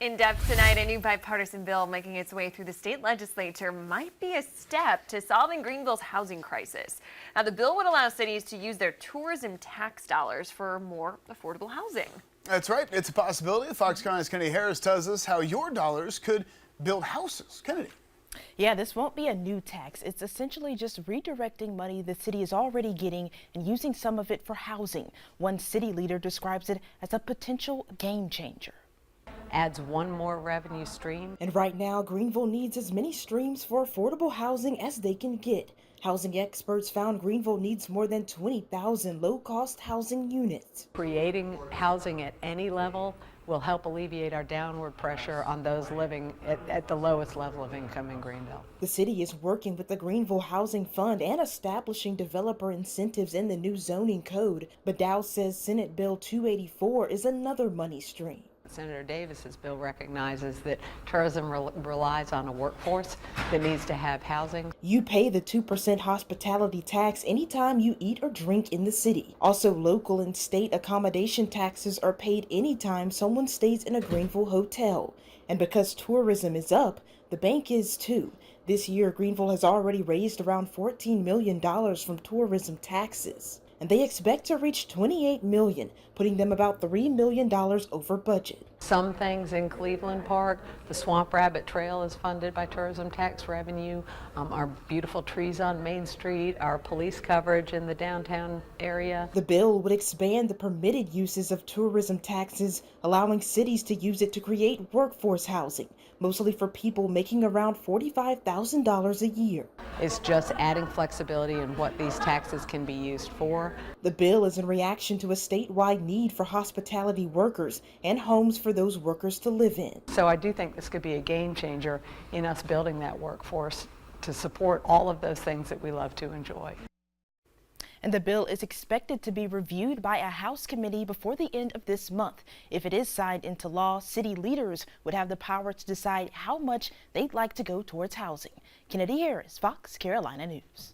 In depth tonight, a new bipartisan bill making its way through the state legislature might be a step to solving Greenville's housing crisis. Now, the bill would allow cities to use their tourism tax dollars for more affordable housing. That's right. It's a possibility. Fox County's Kennedy Harris tells us how your dollars could build houses. Kennedy. Yeah, this won't be a new tax. It's essentially just redirecting money the city is already getting and using some of it for housing. One city leader describes it as a potential game changer. Adds one more revenue stream. And right now, Greenville needs as many streams for affordable housing as they can get. Housing experts found Greenville needs more than 20,000 low-cost housing units. Creating housing at any level will help alleviate our downward pressure on those living at the lowest level of income in Greenville. The city is working with the Greenville Housing Fund and establishing developer incentives in the new zoning code. But Dow says Senate Bill 284 is another money stream. Senator Davis's bill recognizes that tourism relies on a workforce that needs to have housing. You pay the 2% hospitality tax anytime you eat or drink in the city. Also, local and state accommodation taxes are paid anytime someone stays in a Greenville hotel. And because tourism is up, the bank is too. This year, Greenville has already raised around $14 million from tourism taxes. And they expect to reach $28 million, putting them about $3 million over budget. Some things in Cleveland Park, the Swamp Rabbit Trail is funded by tourism tax revenue. Our beautiful trees on Main Street, our police coverage in the downtown area. The bill would expand the permitted uses of tourism taxes, allowing cities to use it to create workforce housing, mostly for people making around $45,000 a year. It's just adding flexibility in what these taxes can be used for. The bill is in reaction to a statewide need for hospitality workers and homes for those workers to live in. So I do think this could be a game changer in us building that workforce to support all of those things that we love to enjoy. And the bill is expected to be reviewed by a House committee before the end of this month. If it is signed into law, city leaders would have the power to decide how much they'd like to go towards housing. Kennedy Harris, Fox Carolina News.